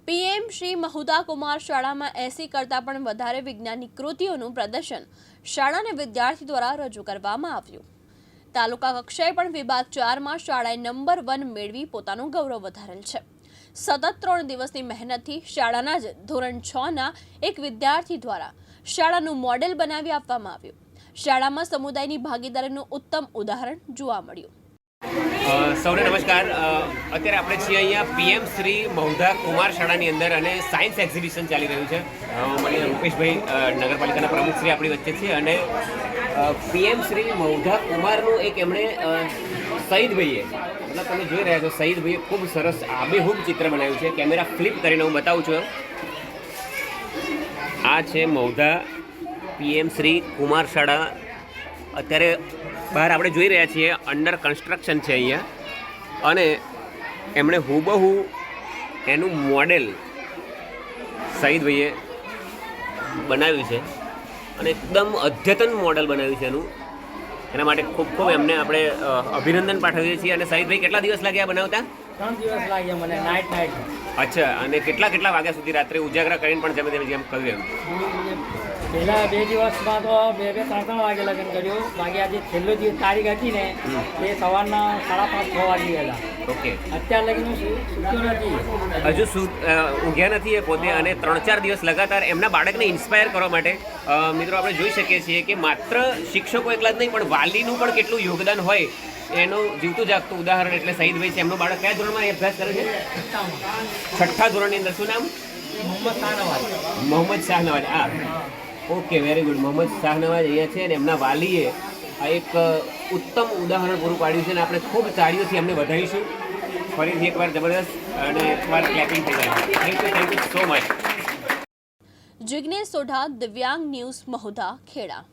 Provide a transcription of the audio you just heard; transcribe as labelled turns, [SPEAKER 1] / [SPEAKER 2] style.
[SPEAKER 1] PM Shri Mahudha Kumar શાળામાં 80 કરતાં પણ વધારે વૈજ્ઞાનિક કૃતિઓનું પ્રદર્શન શાળાના વિદ્યાર્થી દ્વારા રજૂ કરવામાં આવ્યું। તાલુકા કક્ષાએ પણ વિભાગ 4માં શાળાએ નંબર 1 મેળવી પોતાનું ગૌરવ વધારેલ છે। સતત 3 દિવસની મહેનતથી શાળાના જ ધોરણ 6ના એક વિદ્યાર્થી દ્વારા શાળાનું મોડેલ બનાવી આપવામાં આવ્યું। શાળામાં સમુદાયની ભાગીદારીનું ઉત્તમ ઉદાહરણ જોવા મળ્યું।
[SPEAKER 2] સૌને નમસ્કાર। અત્યારે આપણે છીએ અહીંયા પીએમ શ્રી મહુધા કુમાર શાળાની અંદર અને સાયન્સ એક્ઝિબિશન ચાલી રહ્યું છે। મને રૂપેશભાઈ નગરપાલિકાના પ્રમુખશ્રી આપણી વચ્ચે છે અને પીએમ શ્રી મહુધા કુમારનું એક એમણે શહીદભાઈએ મતલબ તમે જોઈ રહ્યા છો શહીદભાઈએ ખૂબ સરસ આબેહૂબ ચિત્ર બનાવ્યું છે। કેમેરા ફ્લિપ કરીને હું બતાવું છું। આ છે મહુધા પીએમ શ્રી કુમાર શાળા। અત્યારે બહાર આપણે જોઈ રહ્યા છીએ અંડર કન્સ્ટ્રક્શન છે અહીંયા અને એમણે હુબહુ એનું મોડેલ શહીદભાઈએ બનાવ્યું છે અને એકદમ અદ્યતન મોડેલ બનાવ્યું છે એનું। એના માટે ખૂબ ખૂબ એમને આપણે અભિનંદન પાઠવીએ છીએ। અને શહીદભાઈ કેટલા દિવસ લાગ્યા બનાવતા?
[SPEAKER 3] 3 દિવસ લાગ્યા મને નાઇટ।
[SPEAKER 2] અચ્છા, અને કેટલા વાગ્યા સુધી રાત્રે ઉજાગરા કરીને પણ જેમ કહ્યું એમ?
[SPEAKER 3] પહેલા 2 દિવસમાં તો 2-3 વાગે લગ્ન કર્યું। બાકી આજે છેલ્લો દિવસ તારીખ હતી ને એ સવારના 5:30-6 વાગી ગયેલા।
[SPEAKER 2] ઓકે,
[SPEAKER 3] અત્યાર લગીનું સૂક્યો નથી,
[SPEAKER 2] હજુ ઊંઘ્યા નથી એ પોતે અને 3-4 દિવસ લગાતાર એમના બાળકને ઇન્સ્પાયર કરવા માટે મિત્રો આપણે જોઈ શકીએ છીએ કે માત્ર શિક્ષકો એકલા જ નહીં પણ વાલીનું પણ કેટલું યોગદાન હોય એનું જીવતું જાગતું ઉદાહરણ એટલે શહીદભાઈ છે। એમનું બાળક કયા ધોરણમાં અભ્યાસ કરે છે? 6ઠ્ઠા ધોરણની અંદર। શું નામ? Mohammad Shahnawaz. Okay, very good. Mohammad Shahnawaz અહીંયા છે અને એમના વાલીએ આ એક ઉત્તમ ઉદાહરણ પૂરું પાડ્યું છે અને આપણે ખૂબ તાળીઓથી એમને વધાવીશું। ફરીથી એકવાર જબરદસ્ત અને એકવાર ક્લેપિંગ થઈ જાય। Thank you so much.
[SPEAKER 1] Jignesh Sodha, દિવ્યાંગ ન્યૂઝ, મહુધા, ખેડા।